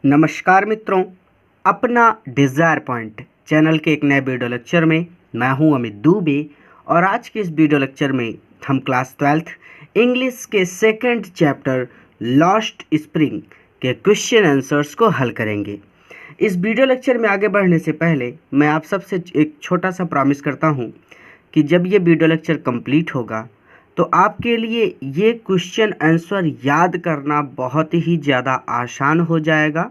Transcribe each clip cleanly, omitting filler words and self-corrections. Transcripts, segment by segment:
नमस्कार मित्रों, अपना डिज़ायर पॉइंट चैनल के एक नए वीडियो लेक्चर में मैं हूं अमित दुबे। और आज के इस वीडियो लेक्चर में हम क्लास 12th इंग्लिश के सेकंड चैप्टर लॉस्ट स्प्रिंग के क्वेश्चन आंसर्स को हल करेंगे। इस वीडियो लेक्चर में आगे बढ़ने से पहले मैं आप सबसे एक छोटा सा प्रॉमिस करता हूं कि जब ये वीडियो लेक्चर कंप्लीट होगा तो आपके लिए ये क्वेश्चन आंसर याद करना बहुत ही ज़्यादा आसान हो जाएगा,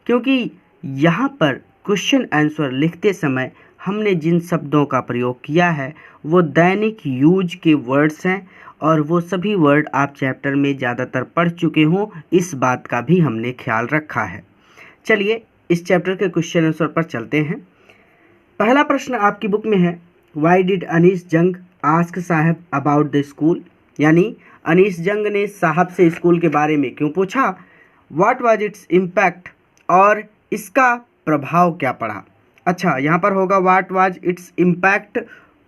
क्योंकि यहाँ पर क्वेश्चन आंसर लिखते समय हमने जिन शब्दों का प्रयोग किया है वो दैनिक यूज के वर्ड्स हैं और वो सभी वर्ड आप चैप्टर में ज़्यादातर पढ़ चुके हों, इस बात का भी हमने ख्याल रखा है। चलिए इस चैप्टर के क्वेश्चन आंसर पर चलते हैं। पहला प्रश्न आपकी बुक में है, वाई डिड अनीस जंग आस्क साहब अबाउट द स्कूल, यानी अनीस जंग ने साहब से स्कूल के बारे में क्यों पूछा। व्हाट वाज इट्स इम्पैक्ट, और इसका प्रभाव क्या पड़ा। अच्छा, यहाँ पर होगा what was its impact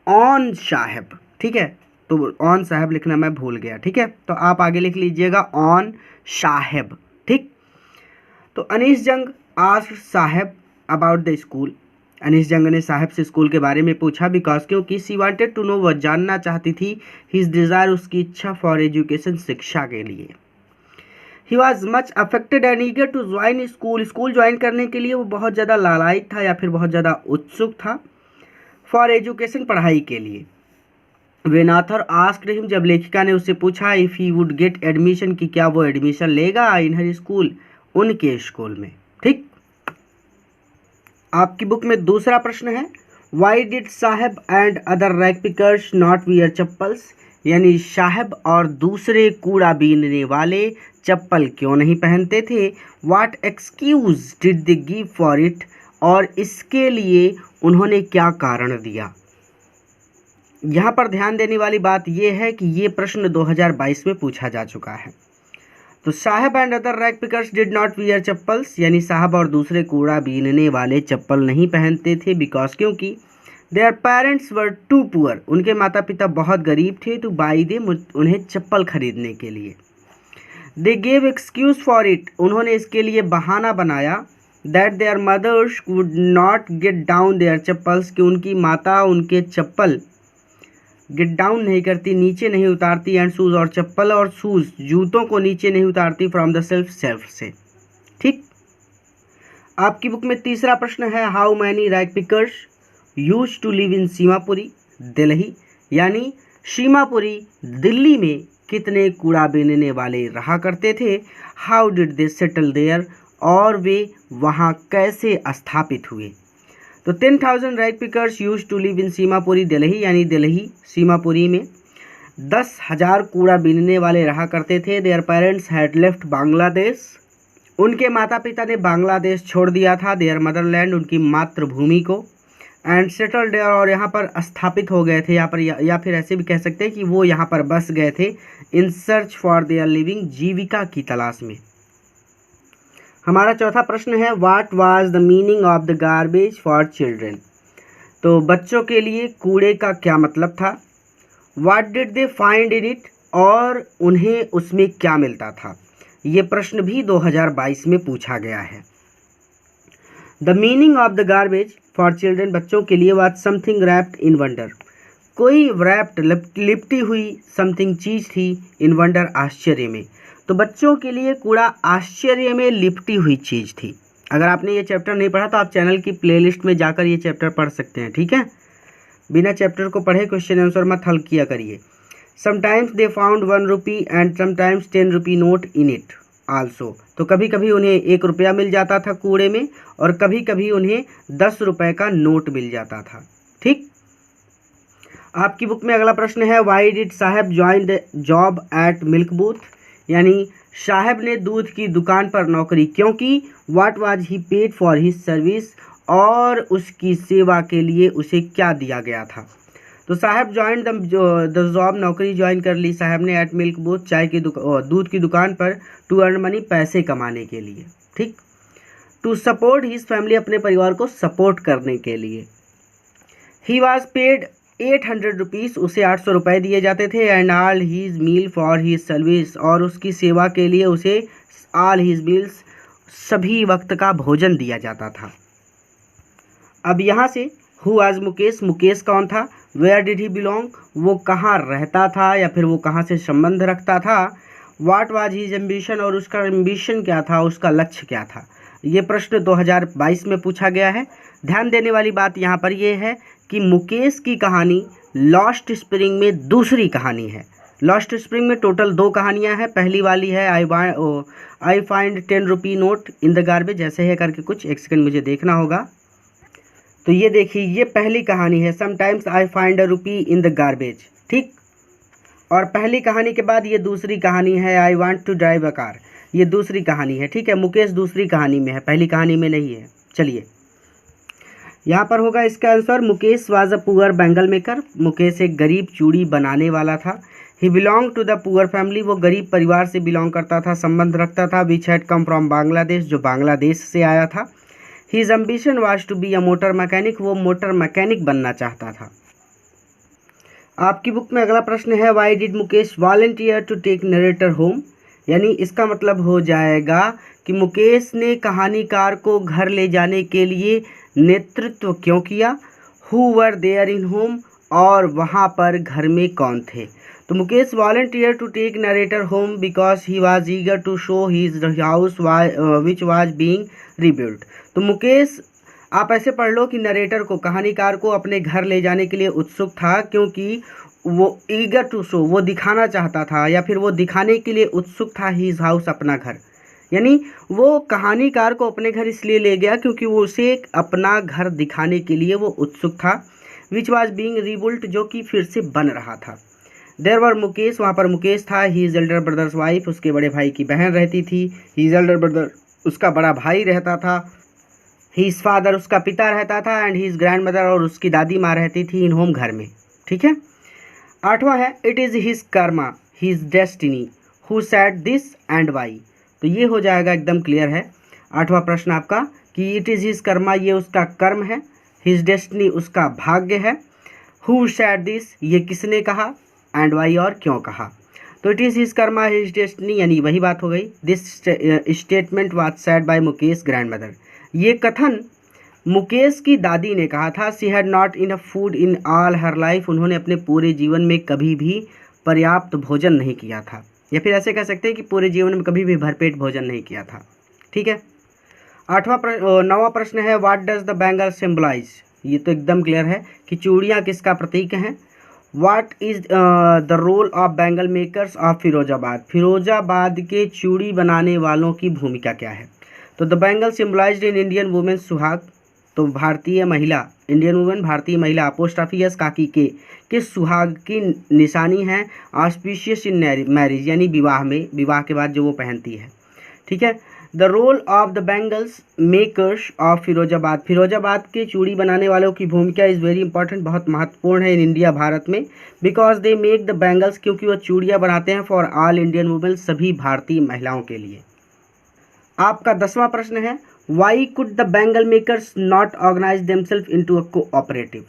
on साहब, ठीक है, तो ऑन साहब लिखना मैं भूल गया, ठीक है, तो आप आगे लिख लीजिएगा ऑन साहब, ठीक। तो अनीस जंग आस्क साहब अबाउट द स्कूल, अनीस जंग ने साहब से स्कूल के बारे में पूछा बिकॉज क्योंकि सी वांटेड टू नो, वह जानना चाहती थी, हिज डिज़ायर उसकी इच्छा फॉर एजुकेशन शिक्षा के लिए। He was much affected and eager to join school, school join करने के लिए वो बहुत ज़्यादा लालायित था या फिर बहुत ज़्यादा उत्सुक था। फॉर एजुकेशन पढ़ाई के लिए। व्हेन ऑथर आस्क्ड हिम, जब लेखिका ने उससे पूछा if he would get admission, कि क्या वो एडमिशन लेगा इन हर स्कूल, उनके स्कूल में, ठीक। आपकी बुक में दूसरा प्रश्न है, वाई डिड साहब and other rag pickers not wear chappals, यानी साहब और दूसरे कूड़ा बीनने वाले चप्पल क्यों नहीं पहनते थे। What excuse did they give for it, और इसके लिए उन्होंने क्या कारण दिया। यहाँ पर ध्यान देने वाली बात यह है कि ये प्रश्न 2022 में पूछा जा चुका है। तो साहब and other rag pickers did not wear chappals, यानी साहब और दूसरे कूड़ा बीनने वाले चप्पल नहीं पहनते थे बिकॉज क्योंकि their parents were too poor, उनके माता पिता बहुत गरीब थे, टू बाई देम, उन्हें चप्पल खरीदने के लिए। They gave excuse for it, उन्होंने इसके लिए बहाना बनाया, that their mothers would not get down their chappals, कि उनकी माता उनके चप्पल गेट डाउन नहीं करती, नीचे नहीं उतारती, एंड शूज़, और चप्पल और शूज़ जूतों को नीचे नहीं उतारती, फ्रॉम द सेल्फ से, ठीक। आपकी बुक में तीसरा प्रश्न है, how many rag pickers use to live in Seemapuri Delhi, यानी सीमापुरी दिल्ली में कितने कूड़ा बीनने वाले रहा करते थे। How did they settle there, और वे वहाँ कैसे स्थापित हुए। तो 10,000 rag pickers use to live in Seemapuri Delhi, यानी दिल्ली सीमापुरी में 10,000 कूड़ा बीनने वाले रहा करते थे। Their parents had left Bangladesh, उनके माता पिता ने बांग्लादेश छोड़ दिया था, देयर मदरलैंड, उनकी मातृभूमि को, एंड सेटल देयर, और यहाँ पर स्थापित हो गए थे, यहाँ पर या फिर ऐसे भी कह सकते हैं कि वो यहाँ पर बस गए थे, in search for their living, जीविका की तलाश में। हमारा चौथा प्रश्न है, what was the meaning of the garbage for children, तो बच्चों के लिए कूड़े का क्या मतलब था। What did they find in it, और उन्हें उसमें क्या मिलता था। ये प्रश्न भी 2022 में पूछा गया है। The meaning of the garbage for children, बच्चों के लिए, was something wrapped in wonder, कोई रैप्ड लिपटी हुई समथिंग चीज़ थी, इन वंडर आश्चर्य में। तो बच्चों के लिए कूड़ा आश्चर्य में लिपटी हुई चीज़ थी। अगर आपने ये चैप्टर नहीं पढ़ा तो आप चैनल की प्लेलिस्ट में जाकर ये चैप्टर पढ़ सकते हैं, ठीक है। बिना चैप्टर को पढ़े क्वेश्चन आंसर मत हल किया करिए। Sometimes they found 1 rupee and sometimes 10 rupee note in it also, तो कभी कभी उन्हें 1 रुपया मिल जाता था कूड़े में, और कभी कभी उन्हें 10 रुपये का नोट मिल जाता था, ठीक। आपकी बुक में अगला प्रश्न है, वाई डिड साहब join the job eight milk booth, यानी साहब ने दूध की दुकान पर नौकरी क्यों की। What was he paid for his service, और उसकी सेवा के लिए उसे क्या दिया गया था। तो साहब ज्वाइन द जॉब, नौकरी ज्वाइन कर ली साहब ने, एट मिल्क बूथ, चाय की दूध की दुकान पर, टू अर्न मनी, पैसे कमाने के लिए, ठीक। टू सपोर्ट हिज फैमिली, अपने परिवार को सपोर्ट करने के लिए। ही वॉज पेड 800 रुपीज़, उसे 800 रुपये दिए जाते थे, and all his meal for his service, और उसकी सेवा के लिए उसे ऑल हीज मील्स, सभी वक्त का भोजन दिया जाता था। अब यहाँ से हु वाज मुकेश, मुकेश कौन था, वेयर डिड ही बिलोंग, वो कहाँ रहता था या फिर वो कहाँ से संबंध रखता था, व्हाट वाज हिज एम्बिशन, और उसका एम्बिशन क्या था, उसका लक्ष्य क्या था। ये प्रश्न 2022 में पूछा गया है। ध्यान देने वाली बात यहाँ पर ये है कि मुकेश की कहानी लॉस्ट स्प्रिंग में दूसरी कहानी है। लॉस्ट स्प्रिंग में टोटल 2 कहानियाँ हैं। पहली वाली है I find 10 rupee note in the garbage, ऐसे है करके कुछ, एक सेकंड मुझे देखना होगा। तो ये देखिए, ये पहली कहानी है, sometimes I find a rupee in the garbage, ठीक। और पहली कहानी के बाद ये दूसरी कहानी है, I want to drive a car, ये दूसरी कहानी है, ठीक है। मुकेश दूसरी कहानी में है, पहली कहानी में नहीं है। चलिए यहाँ पर होगा इसका answer, Mukesh was a poor bangle maker, Mukesh एक गरीब चूड़ी बनाने वाला था। He belong to the poor family, वो गरीब परिवार से बिलोंग करता था, संबंध रखता था, which had come from Bangladesh, जो बांग्लादेश से आया था। His ambition was to be a motor mechanic, वो मोटर मैकेनिक बनना चाहता था। आपकी बुक में अगला प्रश्न है, why did Mukesh volunteer to take narrator home, यानी इसका मतलब हो जाएगा कि मुकेश ने कहानीकार को घर ले जाने के लिए नेतृत्व क्यों किया। Who were there in home, और वहाँ पर घर में कौन थे। तो Mukesh volunteer to take narrator home because he was eager to show his house which was being rebuilt. तो मुकेश, आप ऐसे पढ़ लो कि नरेटर को, कहानीकार को अपने घर ले जाने के लिए उत्सुक था, क्योंकि वो ईगर टू शो, वो दिखाना चाहता था या फिर वो दिखाने के लिए उत्सुक था हिज हाउस, अपना घर। यानी वो कहानीकार को अपने घर इसलिए ले गया क्योंकि वो उसे अपना घर दिखाने के लिए वो उत्सुक था। विच वाज बीइंग रिबिल्ट, जो कि फिर से बन रहा था। देयर वर मुकेश, वहाँ पर मुकेश था। हीज एल्डर ब्रदर्स वाइफ, उसके बड़े भाई की बहन रहती थी। हीज एल्डर ब्रदर, उसका बड़ा भाई रहता था। हीज फादर, उसका पिता रहता था। एंड हीज ग्रैंड मदर, और उसकी दादी माँ रहती थी इन होम, घर में, ठीक है। 8वां है, it is his karma his destiny who said this and why. तो ये हो जाएगा, एकदम क्लियर है 8वां प्रश्न आपका कि इट इज़ हिज कर्मा, ये उसका कर्म है। हिज डेस्टिनी, उसका भाग्य है। हु सेड दिस, ये किसने कहा, एंड वाई, और क्यों कहा। तो it is his karma his destiny, यानी वही बात हो गई। This statement was said bye Mukesh grand mother, ये कथन मुकेश की दादी ने कहा था। She had not enough food in all her life, उन्होंने अपने पूरे जीवन में कभी भी पर्याप्त भोजन नहीं किया था, या फिर ऐसे कह सकते हैं कि पूरे जीवन में कभी भी भरपेट भोजन नहीं किया था, ठीक है। 9वां प्रश्न है, what does the bangle symbolise. ये तो एकदम क्लियर है कि चूड़ियाँ किसका प्रतीक हैं। What is the role of bangle makers of Firozabad, Firozabad के चूड़ी बनाने वालों की भूमिका क्या है। तो the bangle symbolised in Indian women suhag, तो भारतीय महिला, इंडियन वुमेन भारतीय महिला, अपोस्ट्रोफियस काकी के सुहाग की निशानी है। ऑस्पिशियस इन मैरिज, यानी विवाह में, विवाह के बाद जो वो पहनती है, ठीक है। The role of the bangles makers of Firozabad, Firozabad के चूड़ी बनाने वालों की भूमिका इज़ वेरी इंपॉर्टेंट, बहुत महत्वपूर्ण है इन इंडिया, भारत में। Because they make the bangles, क्योंकि वो चूड़ियाँ बनाते हैं फॉर ऑल इंडियन वुमेन, सभी भारतीय महिलाओं के लिए। आपका 10वां प्रश्न है, why could the bangle makers not organise themself into a cooperative,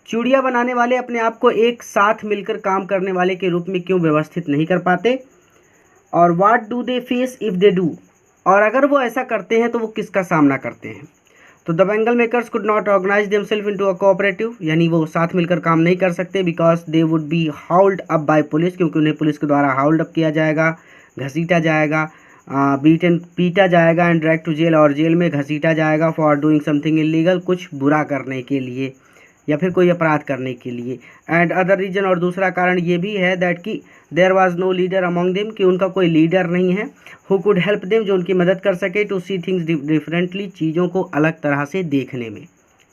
चूड़ियाँ बनाने वाले अपने आप को एक साथ मिलकर काम करने वाले के रूप में क्यों व्यवस्थित नहीं कर पाते। और what do they face if they do, और अगर वो ऐसा करते हैं तो वो किसका सामना करते हैं। तो the bangle makers could not organise themself into a cooperative, यानी वो साथ मिलकर काम नहीं कर सकते। Because they would be hauled up by police, क्योंकि उन्हें पुलिस के द्वारा हाउल्ड अप किया जाएगा, घसीटा जाएगा, पीटा जाएगा, एंड डायरेक्ट टू जेल, और जेल में घसीटा जाएगा फॉर डूइंग समथिंग इलीगल, कुछ बुरा करने के लिए या फिर कोई अपराध करने के लिए। एंड अदर रीजन, और दूसरा कारण ये भी है दैट कि there was no leader among them, कि उनका कोई लीडर नहीं है। हु कुड हेल्प देम, जो उनकी मदद कर सके। टू सी थिंग्स डिफरेंटली, चीज़ों को अलग तरह से देखने में,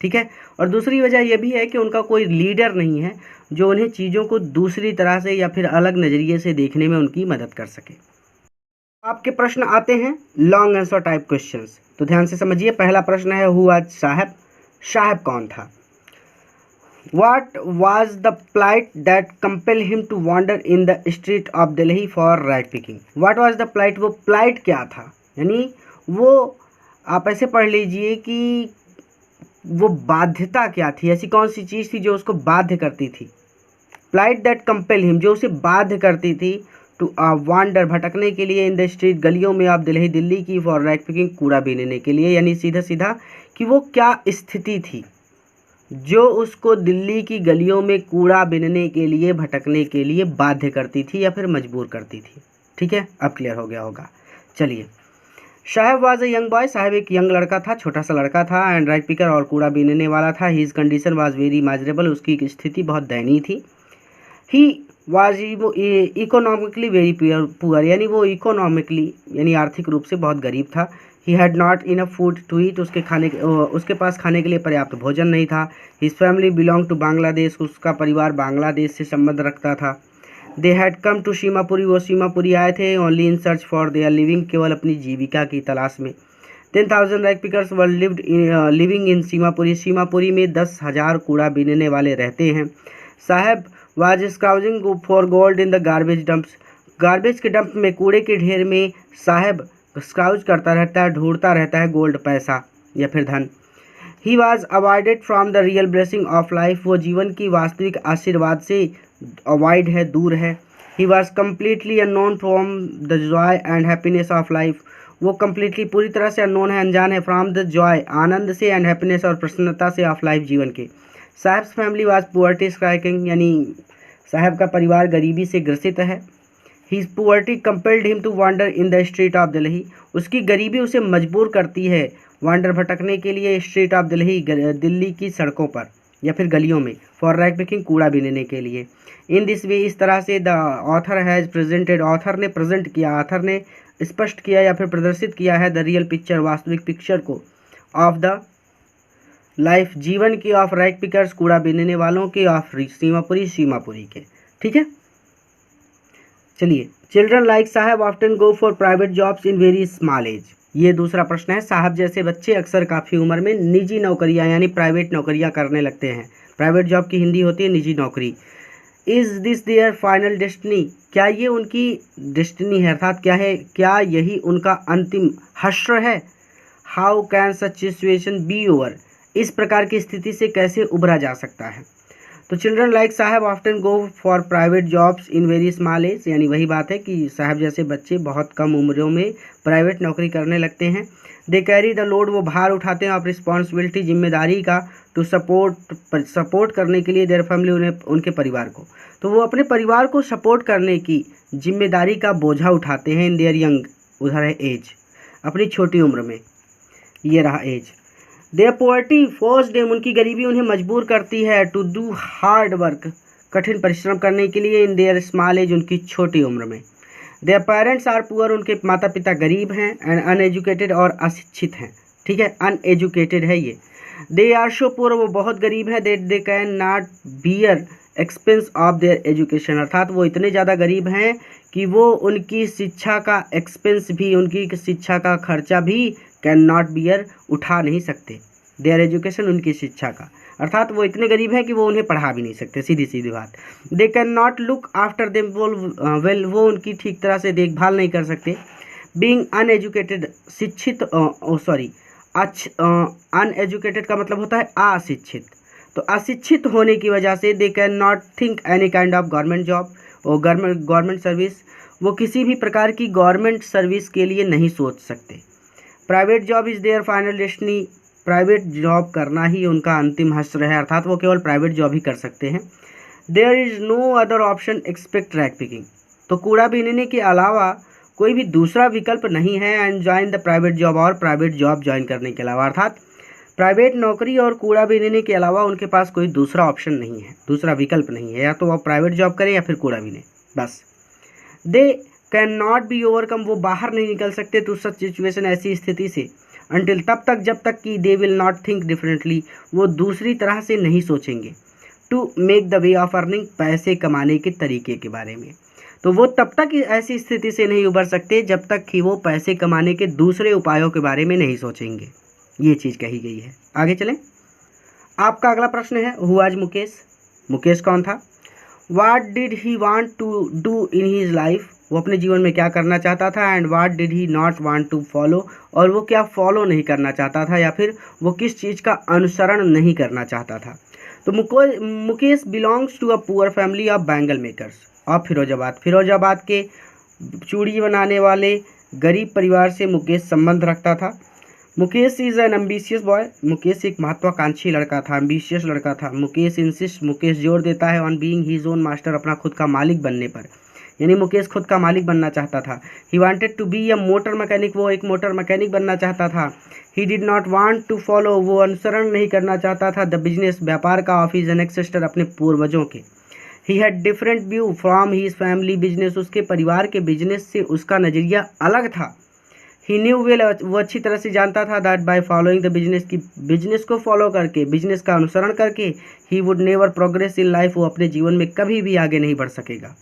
ठीक है। और दूसरी वजह यह भी है कि उनका कोई लीडर नहीं है जो उन्हें चीज़ों को दूसरी तरह से या फिर अलग नज़रिए से देखने में उनकी मदद कर सके। आपके प्रश्न आते हैं लॉन्ग आंसर टाइप क्वेश्चंस, तो ध्यान से समझिए। पहला प्रश्न है, हु वाज साहब, साहब कौन था। What was the plight that compelled him to wander in the street of Delhi for rag picking? What was the plight, वो plight क्या था, यानी वो, आप ऐसे पढ़ लीजिए कि वो बाध्यता क्या थी, ऐसी कौन सी चीज़ थी जो उसको बाध्य करती थी। plight that compelled him, जो उसे बाध्य करती थी टू वांडर भटकने के लिए इन द स्ट्रीट गलियों में ऑफ दिल्ली दिल्ली की फॉर रैक पिकिंग कूड़ा बीनने के लिए, यानी सीधा सीधा कि वो क्या स्थिति थी जो उसको दिल्ली की गलियों में कूड़ा बीनने के लिए भटकने के लिए बाध्य करती थी या फिर मजबूर करती थी। ठीक है, अब क्लियर हो गया होगा। चलिए, साहब वाज ए यंग बॉय, साहब एक यंग लड़का था, छोटा सा लड़का था, एंड रैक पिकर और कूड़ा बीनने वाला था। His condition was very miserable, उसकी स्थिति बहुत दयनीय थी। He was economically very poor, यानी वो इकोनॉमिकली यानी आर्थिक रूप से बहुत गरीब था। He had not enough food to eat, उसके पास खाने के लिए पर्याप्त भोजन नहीं था। His family belong to Bangladesh, उसका परिवार बांग्लादेश से संबंध रखता था। They had come to Seemapuri, वो सीमापुरी आए थे only in search for their living, केवल अपनी जीविका की तलाश में। 10,000 rag pickers were living in Seemapuri, Seemapuri में 10,000 कूड़ा बीनने वाले रहते हैं। Saheb was स्काउजिंग for gold in the garbage dumps, garbage के डंप में कूड़े के ढेर में साहब स्काउज करता रहता है, ढूंढता रहता है गोल्ड, पैसा या फिर धन। He was avoided from the real blessing of life, वो जीवन की वास्तविक आशीर्वाद से अवॉइड है, दूर है। He was completely unknown from the Joy and happiness of life, वो कम्प्लीटली पूरी तरह से अननोन है, अनजान है, फ्रॉम द जॉय आनंद से, एंड हैप्पीनेस और प्रसन्नता से ऑफ लाइफ जीवन के। साहब्स फैमिली वाज पुअर्टी स्ट्राइकिंग, यानी साहब का परिवार गरीबी से ग्रसित है। His poverty compelled him to wander in the street of Delhi, उसकी गरीबी उसे मजबूर करती है वांडर भटकने के लिए स्ट्रीट ऑफ दिल्ली, दिल्ली की सड़कों पर या फिर गलियों में, फॉर रैक पिकिंग कूड़ा बीनने के लिए। इन दिस वे, इस तरह से the author has presented, author ने प्रेजेंट किया, ऑथर ने स्पष्ट किया या फिर प्रदर्शित किया है द रियल पिक्चर, वास्तविक पिक्चर को, ऑफ द लाइफ, जीवन की, ऑफ रैक पिकर्स कूड़ा बीनने वालों के, ऑफ सीमापुरी के। ठीक है, चलिए, children like Saheb often go for private jobs in very small age, ये दूसरा प्रश्न है। साहब जैसे बच्चे अक्सर काफ़ी उम्र में निजी नौकरियां यानी प्राइवेट नौकरियां करने लगते हैं। प्राइवेट जॉब की हिंदी होती है निजी नौकरी। Is this there final destiny, क्या ये उनकी डेस्टिनी है, अर्थात क्या है, क्या यही उनका अंतिम हश्र है। How can such situation be over, इस प्रकार की स्थिति से कैसे उभरा जा सकता है। तो children like Saheb often go for private jobs in very small age, यानी वही बात है कि साहब जैसे बच्चे बहुत कम उम्रों में प्राइवेट नौकरी करने लगते हैं। दे कैरी द लोड, वो भार उठाते हैं ऑफ रिस्पॉन्सिबिलिटी, जिम्मेदारी का, टू सपोर्ट करने के लिए देयर फैमिली, उन्हें उनके परिवार को, तो वो अपने परिवार को सपोर्ट करने की जिम्मेदारी का बोझा उठाते हैं। इन देयर यंग, उधर है एज, अपनी छोटी उम्र में, ये रहा age. Their poverty force them, उनकी गरीबी उन्हें मजबूर करती है, टू डू हार्ड वर्क, कठिन परिश्रम करने के लिए, इन देयर स्मॉल एज, उनकी छोटी उम्र में। देयर पेरेंट्स आर पुअर, उनके माता पिता गरीब हैं, एंड अनएजुकेटेड और अशिक्षित हैं। ठीक है, अनएजुकेटेड है ये। दे आर शो पुअर, वो बहुत गरीब है, that they can not bear expense of their education, अर्थात वो इतने ज़्यादा गरीब हैं कि वो उनकी शिक्षा का एक्सपेंस भी, उनकी शिक्षा का खर्चा भी कैन नॉट बियर, उठा नहीं सकते। देयर एजुकेशन, उनकी शिक्षा का, अर्थात वो इतने गरीब हैं कि वो उन्हें पढ़ा भी नहीं सकते, सीधी सीधी बात। दे can not look after them well, वो उनकी ठीक तरह से देखभाल नहीं कर सकते। बीइंग अनएजुकेटेड, शिक्षित अनएजुकेटेड का मतलब होता है अशिक्षित, तो अशिक्षित होने की वजह से they can not think any kind of government job और गवर्नमेंट सर्विस, वो किसी भी प्रकार की गवर्नमेंट सर्विस के लिए नहीं सोच सकते। Private job is there final destiny, private job करना ही उनका अंतिम हश्र है, अर्थात वो केवल प्राइवेट जॉब ही कर सकते हैं। There is no other option expect rag picking, तो कूड़ा बीनने के अलावा कोई भी दूसरा विकल्प नहीं है। And join the private job, और प्राइवेट जॉब ज्वाइन करने के अलावा, अर्थात प्राइवेट नौकरी और कूड़ा बीनने के अलावा उनके पास कोई दूसरा ऑप्शन नहीं है, दूसरा विकल्प नहीं है, या तो वो प्राइवेट जॉब करें या फिर कूड़ा बीने, बस। दे कैन नॉट बी ओवरकम, वो बाहर नहीं निकल सकते टू सच सिचुएशन, ऐसी स्थिति से, अनटिल, तब तक जब तक कि they will not think differently, वो दूसरी तरह से नहीं सोचेंगे, to make the way of earning, पैसे कमाने के तरीके के बारे में। तो वो तब तक ऐसी स्थिति से नहीं उभर सकते जब तक कि वो पैसे कमाने के दूसरे उपायों के बारे में नहीं सोचेंगे, ये चीज़ कही गई है। आगे चलें, आपका अगला प्रश्न है हु वाज मुकेश, मुकेश कौन था। What did he want to do in his life, वो अपने जीवन में क्या करना चाहता था। And what did he not want to follow, और वो क्या फॉलो नहीं करना चाहता था या फिर वो किस चीज़ का अनुसरण नहीं करना चाहता था। तो Mukesh belongs to a poor family of bangle makers, of Firozabad. Firozabad के चूड़ी बनाने वाले गरीब परिवार से मुकेश संबंध रखता था। Mukesh is an ambitious boy. Mukesh एक महत्वाकांक्षी लड़का था, एम्बिशियस लड़का था। मुकेश जोर देता है on being his own master, अपना खुद का मालिक बनने पर, यानी मुकेश खुद का मालिक बनना चाहता था। He wanted to be a motor mechanic, वो एक मोटर मैकेनिक बनना चाहता था। He did not want to follow, वो अनुसरण नहीं करना चाहता था द बिजनेस, व्यापार का, ऑफ हिज एनेक्सेस्टर, अपने पूर्वजों के। He had different view from his family business, उसके परिवार के बिजनेस से उसका नज़रिया अलग था। ही न्यू वेल, वो अच्छी तरह से जानता था that by following the business, की बिजनेस को फॉलो करके, बिजनेस का अनुसरण करके, he would never progress in life, वो अपने जीवन में कभी भी आगे नहीं बढ़ सकेगा।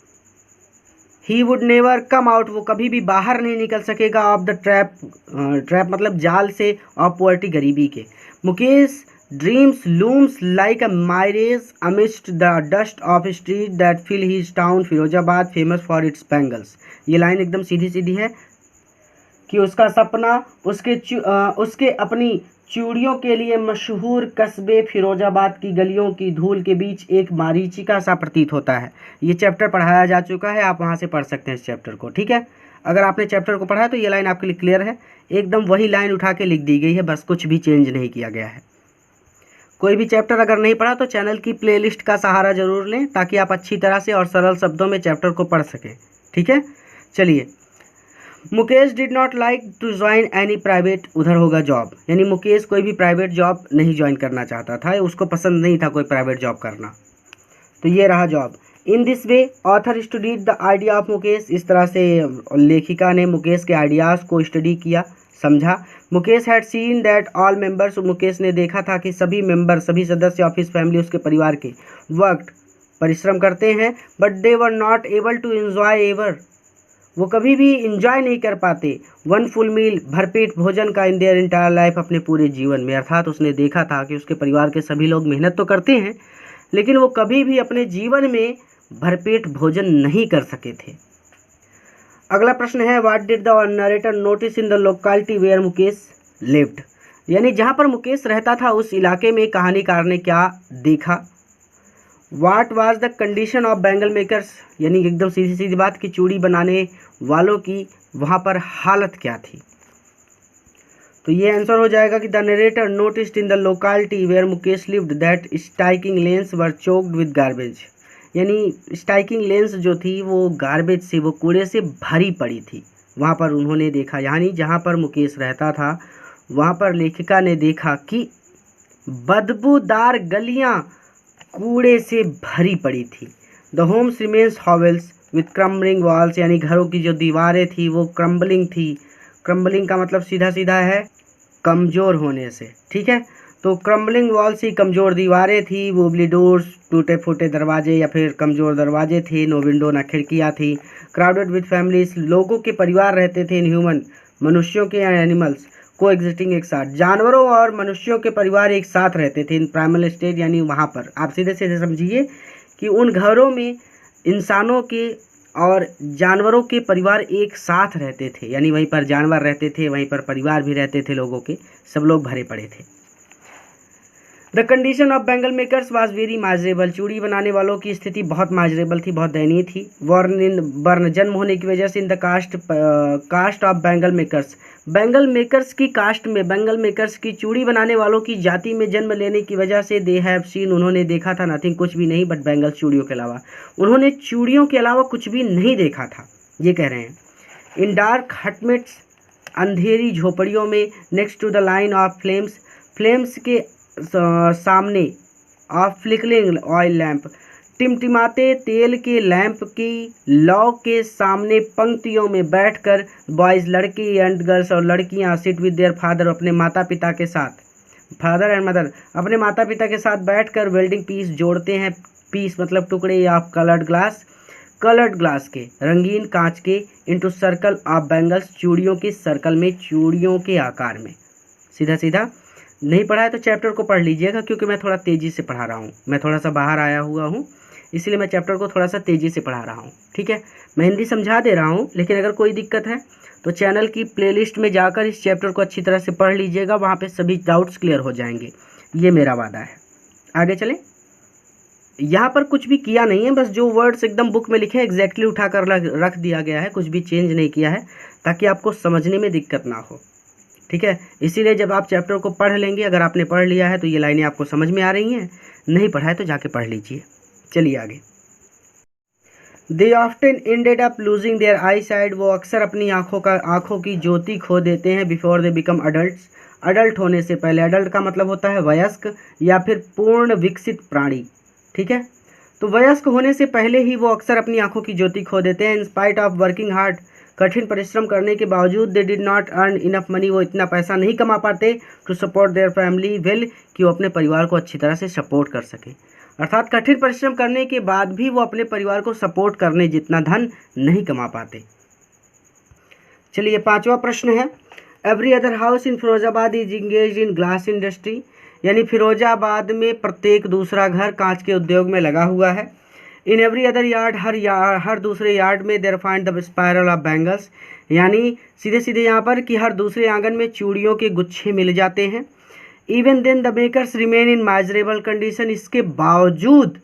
He would never come out, वो कभी भी बाहर नहीं निकल सकेगा ऑफ द ट्रैप मतलब जाल से, ऑफ पॉवर्टी, गरीबी के। Mukesh dreams looms like a mirage amidst the dust of street that fill his town Firozabad famous for its bangles. ये लाइन एकदम सीधी सीधी है कि उसका सपना उसके अपनी चूड़ियों के लिए मशहूर कस्बे फिरोजाबाद की गलियों की धूल के बीच एक मारीचिका सा प्रतीत होता है। ये चैप्टर पढ़ाया जा चुका है, आप वहाँ से पढ़ सकते हैं इस चैप्टर को, ठीक है। अगर आपने चैप्टर को पढ़ा है तो ये लाइन आपके लिए क्लियर है, एकदम वही लाइन उठा के लिख दी गई है, बस कुछ भी चेंज नहीं किया गया है। कोई भी चैप्टर अगर नहीं पढ़ा तो चैनल की प्लेलिस्ट का सहारा जरूर लें, ताकि आप अच्छी तरह से और सरल शब्दों में चैप्टर को पढ़ सकें, ठीक है। चलिए, Mukesh did not like to join any private, उधर होगा जॉब, यानी मुकेश कोई भी प्राइवेट जॉब नहीं ज्वाइन करना चाहता था, उसको पसंद नहीं था कोई प्राइवेट जॉब करना, तो ये रहा job. In this way author studied the idea of Mukesh, इस तरह से लेखिका ने मुकेश के आइडियाज़ को स्टडी किया, समझा। Mukesh had seen that all members, Mukesh ने देखा था कि सभी मेंबर, सभी सदस्य ऑफ हिज फैमिली, उसके परिवार के, वर्क, परिश्रम करते हैं, but they were not able to enjoy ever, वो कभी भी इंजॉय नहीं कर पाते, वन फुल मील, भरपेट भोजन का, इन देयर इंटायर लाइफ, अपने पूरे जीवन में। अर्थात उसने देखा था कि उसके परिवार के सभी लोग मेहनत तो करते हैं, लेकिन वो कभी भी अपने जीवन में भरपेट भोजन नहीं कर सके थे। अगला प्रश्न है, what did the narrator notice in the locality where Mukesh lived, यानी जहाँ पर मुकेश रहता था उस इलाके में कहानीकार ने क्या देखा। What was the condition of bangle makers, यानी एकदम सीधी सीधी बात कि चूड़ी बनाने वालों की वहाँ पर हालत क्या थी। तो ये आंसर हो जाएगा कि the narrator noticed in the locality where Mukesh lived that striking lanes were choked with garbage, यानी स्ट्राइकिंग लेन्स जो थी वो गार्बेज से, वो कूड़े से भरी पड़ी थी, वहाँ पर उन्होंने देखा, यानी जहाँ पर मुकेश रहता था वहाँ पर लेखिका ने देखा कि बदबूदार गलियाँ कूड़े से भरी पड़ी थी। The homes remains Havells with crumbling walls, यानी घरों की जो दीवारें थी वो क्रम्बलिंग थी। क्रम्बलिंग का मतलब सीधा सीधा है कमज़ोर होने से, ठीक है। तो क्रम्बलिंग वॉल्स ही कमज़ोर दीवारें थी, वुबली डोर्स, टूटे फूटे दरवाजे या फिर कमज़ोर दरवाजे थे, नो विंडो, ना खिड़कियाँ थी। क्राउडेड विथ फैमिलीज, लोगों के परिवार रहते थे, इन ह्यूमन, मनुष्यों के या एनिमल्स, को एग्जिस्टिंग, एक साथ, जानवरों और मनुष्यों के परिवार एक साथ रहते थे, इन प्राइमल स्टेट, यानी वहाँ पर आप सीधे सीधे समझिए कि उन घरों में इंसानों के और जानवरों के परिवार एक साथ रहते थे, यानी वहीं पर जानवर रहते थे, वहीं पर परिवार भी रहते थे, लोगों के सब लोग भरे पड़े थे। The condition of bangle makers was very miserable, चूड़ी बनाने वालों की स्थिति बहुत माजरेबल थी, बहुत दयनीय थी। बर्न, जन्म होने की वजह से, in the caste of bangle makers, bangle makers की कास्ट में, बैंगल मेकर्स की चूड़ी बनाने वालों की जाति में जन्म लेने की वजह से, दे हैव सीन, उन्होंने देखा था, नथिंग, कुछ भी नहीं, बट बैंगल्स, चूड़ियों के अलावा, उन्होंने चूड़ियों के अलावा कुछ भी नहीं देखा था, ये कह रहे हैं। इन डार्क हटमेट्स, अंधेरी झोपड़ियों में, next to the line of flames, flames के सामने, ऑफ फ्लिकरिंग ऑयल लैंप, टिमटिमाते तेल के लैंप की लौ के सामने पंक्तियों में बैठकर, बॉयज़, लड़के एंड गर्ल्स, और लड़कियां, सिट विद देयर फादर, अपने माता पिता के साथ, फादर एंड मदर, अपने माता पिता के साथ बैठकर वेल्डिंग पीस जोड़ते हैं, पीस मतलब टुकड़े ऑफ कलर्ड ग्लास के, रंगीन कांच के, इनटू सर्कल ऑफ बैंगल्स, चूड़ियों के सर्कल में, चूड़ियों के आकार में। सीधा सीधा नहीं पढ़ा है तो चैप्टर को पढ़ लीजिएगा, क्योंकि मैं थोड़ा तेज़ी से पढ़ा रहा हूँ, मैं थोड़ा सा बाहर आया हुआ हूँ, इसलिए मैं चैप्टर को थोड़ा सा तेज़ी से पढ़ा रहा हूँ, ठीक है। मैं हिंदी समझा दे रहा हूँ, लेकिन अगर कोई दिक्कत है तो चैनल की प्लेलिस्ट में जाकर इस चैप्टर को अच्छी तरह से पढ़ लीजिएगा, वहाँ पे सभी डाउट्स क्लियर हो जाएंगे, ये मेरा वादा है। आगे चलें। यहाँ पर कुछ भी किया नहीं है, बस जो वर्ड्स एकदम बुक में लिखे हैं एग्जैक्टली उठाकर रख दिया गया है, कुछ भी चेंज नहीं किया है ताकि आपको समझने में दिक्कत ना हो। ठीक है, इसीलिए जब आप चैप्टर को पढ़ लेंगे, अगर आपने पढ़ लिया है तो ये लाइनें आपको समझ में आ रही हैं, नहीं पढ़ा है तो जाके पढ़ लीजिए। चलिए आगे। They often ended up losing their eyesight, वो अक्सर अपनी आँखों की ज्योति खो देते हैं। Before they become adults, adult होने से पहले। अडल्ट का मतलब होता है वयस्क या फिर पूर्ण विकसित प्राणी। ठीक है, तो वयस्क होने से पहले ही वो अक्सर अपनी आंखों की ज्योति खो देते हैं। In spite of working hard, कठिन परिश्रम करने के बावजूद, they did not earn enough money, वो इतना पैसा नहीं कमा पाते to support their family well, कि वो अपने परिवार को अच्छी तरह से सपोर्ट कर सके। अर्थात कठिन परिश्रम करने के बाद भी वो अपने परिवार को सपोर्ट करने जितना धन नहीं कमा पाते। चलिए 5वां प्रश्न है, every other house in Firozabad is engage in glass industry, यानी फिरोजाबाद में प्रत्येक दूसरा घर कांच के उद्योग में लगा हुआ है। इन एवरी अदर यार्ड, हर दूसरे यार्ड में there find the spiral of bangles, यानी सीधे सीधे यहाँ पर कि हर दूसरे आंगन में चूड़ियों के गुच्छे मिल जाते हैं। Even then the makers remain in miserable condition, इसके बावजूद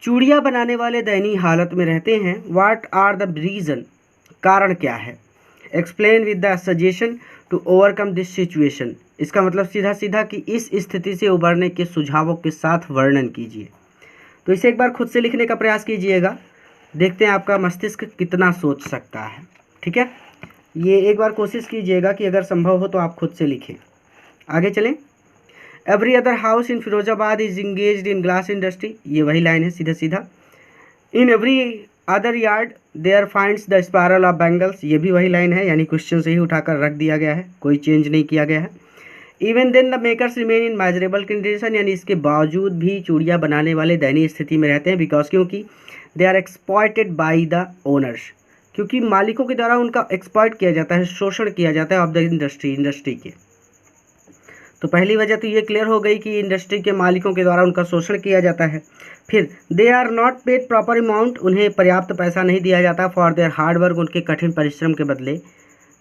चूड़ियाँ बनाने वाले दयनीय हालत में रहते हैं। व्हाट आर द रीज़न, कारण क्या है। Explain with the suggestion to overcome this situation, इसका मतलब सीधा सीधा कि इस स्थिति से उबरने के सुझावों के साथ वर्णन कीजिए। तो इसे एक बार खुद से लिखने का प्रयास कीजिएगा, देखते हैं आपका मस्तिष्क कितना सोच सकता है। ठीक है, ये एक बार कोशिश कीजिएगा कि अगर संभव हो तो आप खुद से लिखें। आगे चलें। Every other house in Firozabad is engaged in glass industry, ये वही लाइन है सीधा सीधा। In every other yard there finds the spiral of bangles, ये भी वही लाइन है, यानी क्वेश्चन से ही उठाकर रख दिया गया है, कोई चेंज नहीं किया गया है। Even then the makers remain in miserable condition, यानी इसके बावजूद भी चूड़ियाँ बनाने वाले दयनीय स्थिति में रहते हैं। बिकॉज, क्योंकि they are exploited by the owners, क्योंकि मालिकों के द्वारा उनका एक्सप्लॉयट किया जाता है, शोषण किया जाता है ऑफ द इंडस्ट्री के। तो पहली वजह तो ये क्लियर हो गई कि इंडस्ट्री के मालिकों के द्वारा उनका शोषण किया जाता है। फिर they are not paid proper amount, उन्हें पर्याप्त पैसा नहीं दिया जाता फॉर देयर हार्ड वर्क, उनके कठिन परिश्रम के बदले।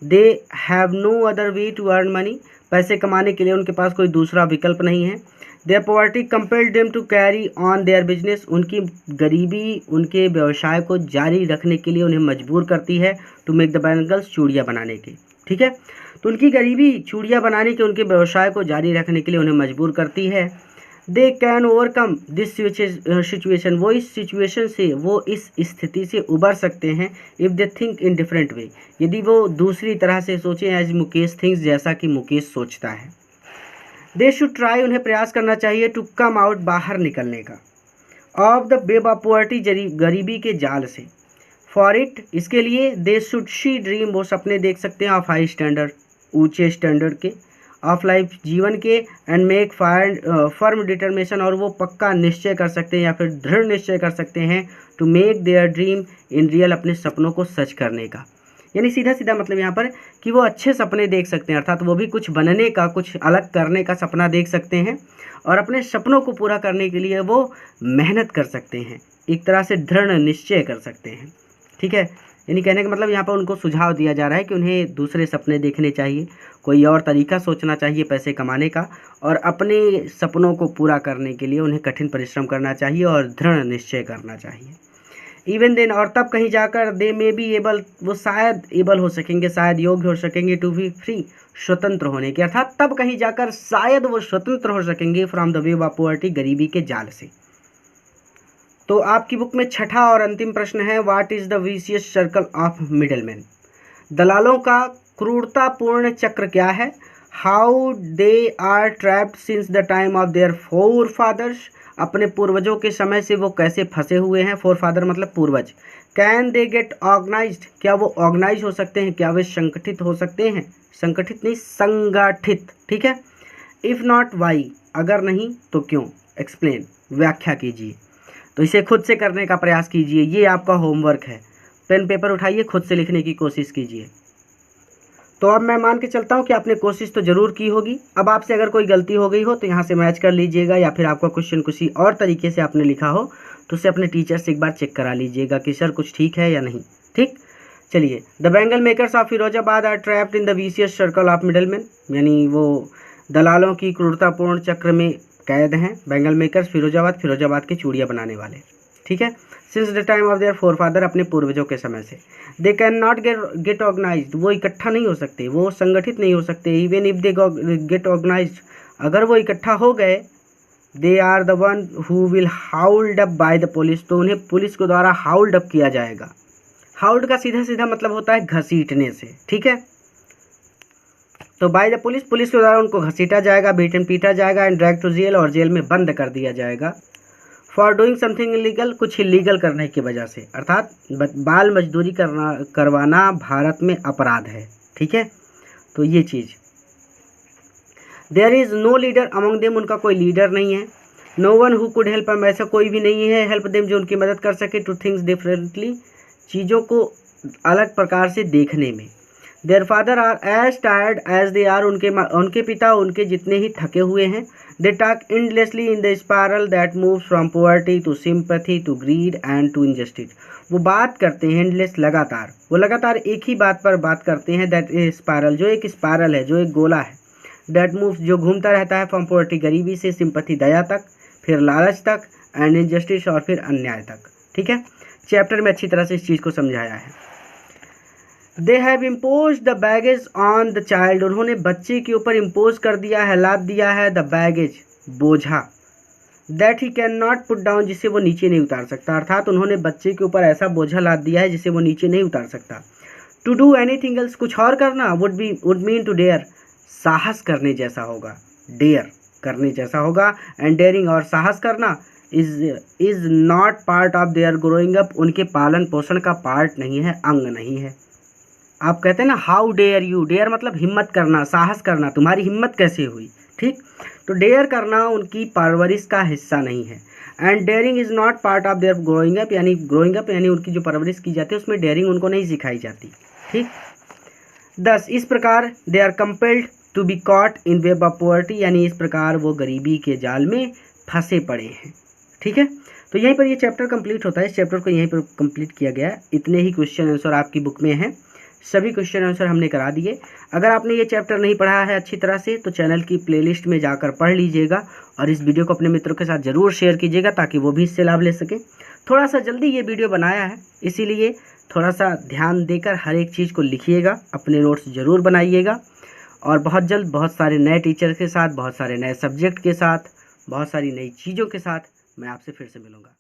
They have no other way to earn money, पैसे कमाने के लिए उनके पास कोई दूसरा विकल्प नहीं है। Their poverty compelled them to carry on their business, उनकी गरीबी उनके व्यवसाय को जारी रखने के लिए उन्हें मजबूर करती है टू मेक द बैंगल्स, चूड़ियाँ बनाने के। ठीक है, तो उनकी गरीबी चूड़ियाँ बनाने के उनके व्यवसाय को जारी रखने के लिए उन्हें मजबूर करती है। They can overcome this situation, वो इस सिचुएशन से, वो इस स्थिति से उबर सकते हैं if they think in different way, यदि वो दूसरी तरह से सोचें, एज मुकेश थिंक्स, जैसा कि मुकेश सोचता है। दे शुड ट्राई, उन्हें प्रयास करना चाहिए टू कम आउट, बाहर निकलने का, of the web of poverty, गरीबी के जाल से। फॉर इट, इसके लिए, दे शुड शी ड्रीम, वो सपने देख सकते हैं ऑफ हाई स्टैंडर्ड, ऊंचे स्टैंडर्ड के, ऑफ लाइफ, जीवन के, एंड मेक फर्म डिटर्मिनेशन, और वो पक्का निश्चय कर सकते हैं या फिर दृढ़ निश्चय कर सकते हैं to make their dream in real, अपने सपनों को सच करने का। यानी सीधा सीधा मतलब यहाँ पर कि वो अच्छे सपने देख सकते हैं, अर्थात वो भी कुछ बनने का, कुछ अलग करने का सपना देख सकते हैं और अपने सपनों को पूरा करने के लिए वो मेहनत कर सकते हैं, एक तरह से दृढ़ निश्चय कर सकते हैं। ठीक है, यानी कहने का मतलब यहाँ पर उनको सुझाव दिया जा रहा है कि उन्हें दूसरे सपने देखने चाहिए, कोई और तरीका सोचना चाहिए पैसे कमाने का, और अपने सपनों को पूरा करने के लिए उन्हें कठिन परिश्रम करना चाहिए और दृढ़ निश्चय करना चाहिए। इवन देन, और तब कहीं जाकर, दे मे बी एबल, वो शायद एबल हो सकेंगे, शायद योग्य हो सकेंगे टू बी फ्री, स्वतंत्र होने के, अर्थात तब कहीं जाकर शायद वो स्वतंत्र हो सकेंगे from the wave of poverty, गरीबी के जाल से। तो आपकी बुक में छठा और अंतिम प्रश्न है, what is the vicious circle of middleman, दलालों का क्रूरतापूर्ण चक्र क्या है। How they are trapped since the time of their forefathers, अपने पूर्वजों के समय से वो कैसे फंसे हुए हैं, फोर फादर मतलब पूर्वज। कैन दे गेट ऑर्गेनाइज्ड, क्या वो ऑर्गेनाइज हो सकते हैं, क्या वे संगठित हो सकते हैं, संगठित नहीं संगठित। ठीक है, इफ़ नॉट वाई, अगर नहीं तो क्यों। एक्सप्लेन, व्याख्या कीजिए। तो इसे खुद से करने का प्रयास कीजिए, ये आपका होमवर्क है। पेन पेपर उठाइए, खुद से लिखने की कोशिश कीजिए। तो अब मैं मान के चलता हूँ कि आपने कोशिश तो ज़रूर की होगी। अब आपसे अगर कोई गलती हो गई हो तो यहाँ से मैच कर लीजिएगा, या फिर आपका क्वेश्चन किसी और तरीके से आपने लिखा हो तो उसे अपने टीचर से एक बार चेक करा लीजिएगा कि सर कुछ ठीक है या नहीं। ठीक, चलिए। The bangle makers of Firozabad are trapped in the vicious circle of middleman, यानी वो दलालों की क्रूरतापूर्ण चक्र में कैद हैं। बेंगल मेकर्स फिरोजाबाद के चूड़ियाँ बनाने वाले, ठीक है। Since the time of their forefather, अपने पूर्वजों के समय से। They can not get organised, वो इकट्ठा नहीं हो सकते, वो संगठित नहीं हो सकते। Even if they get organised, अगर वो इकट्ठा हो गए, they are the one who will hauled up by the police, तो उन्हें पुलिस के द्वारा हाउल्ड अप किया जाएगा। हाउल्ड का सीधा सीधा मतलब होता है घसीटने से, ठीक है। तो बाय द पुलिस, पुलिस के द्वारा उनको घसीटा जाएगा, बीटन पीटा जाएगा, एंड ड्रैग टू जेल, और जेल में बंद कर दिया जाएगा। फॉर डूइंग समथिंग इलीगल, कुछ इलीगल करने की वजह से, अर्थात बाल मजदूरी करवाना भारत में अपराध है, ठीक है। तो ये चीज़, there is no leader among them, उनका कोई लीडर नहीं है। No one who could help them, ऐसा कोई भी नहीं है हेल्प देम जो उनकी मदद कर सके। टू थिंग्स डिफरेंटली, चीज़ों को अलग प्रकार से देखने में। Their father are as tired as they are, उनके पिता उनके जितने ही थके हुए हैं। They talk endlessly in the spiral that moves from poverty to sympathy to greed and to injustice, वो बात करते हैं एंडलेस, लगातार, वो लगातार एक ही बात पर बात करते हैं। दैट स्पायरल, जो एक स्पायरल है, जो एक गोला है। दैट मूव्स, जो घूमता रहता है, फ्रॉम पॉवर्टी, गरीबी से, सिंपैथी, दया तक, फिर लालच तक, एंड इनजस्टिस, और फिर अन्याय तक, ठीक है। चैप्टर में अच्छी तरह से इस चीज़ को समझाया है। They have impose the baggage on the child, उन्होंने बच्चे के ऊपर इम्पोज कर दिया है, लाद दिया है, द बैगेज, बोझा, that he can not put down, जिसे वो नीचे नहीं उतार सकता, अर्थात उन्होंने बच्चे के ऊपर ऐसा बोझा लाद दिया है जिसे वो नीचे नहीं उतार सकता। टू डू एनीथिंग एल्स, कुछ और करना, वुड मीन टू डेयर, साहस करने जैसा होगा, डेयर करने जैसा होगा। एंड डेयरिंग, और साहस करना, is not part of their growing up, उनके पालन पोषण का पार्ट नहीं है, अंग नहीं है। आप कहते हैं ना हाउ डेयर यू, डेयर मतलब हिम्मत करना, साहस करना, तुम्हारी हिम्मत कैसे हुई, ठीक। तो डेयर करना उनकी परवरिश का हिस्सा नहीं है। And daring is not part of their growing up, यानी उनकी जो परवरिश की जाती है उसमें डेयरिंग उनको नहीं सिखाई जाती, ठीक। 10, इस प्रकार they are compelled to be caught in web of poverty, यानी इस प्रकार वो गरीबी के जाल में फंसे पड़े हैं, ठीक है। तो यहीं पर ये चैप्टर कंप्लीट होता है, इस चैप्टर को यहीं पर कंप्लीट किया गया है। इतने ही क्वेश्चन आंसर आपकी बुक में हैं, सभी क्वेश्चन आंसर हमने करा दिए। अगर आपने ये चैप्टर नहीं पढ़ा है अच्छी तरह से तो चैनल की प्लेलिस्ट में जाकर पढ़ लीजिएगा, और इस वीडियो को अपने मित्रों के साथ ज़रूर शेयर कीजिएगा ताकि वो भी इससे लाभ ले सकें। थोड़ा सा जल्दी ये वीडियो बनाया है, इसीलिए थोड़ा सा ध्यान देकर हर एक चीज़ को लिखिएगा, अपने नोट्स ज़रूर बनाइएगा। और बहुत जल्द बहुत सारे नए टीचर के साथ, बहुत सारे नए सब्जेक्ट के साथ, बहुत सारी नई चीज़ों के साथ मैं आपसे फिर से मिलूँगा।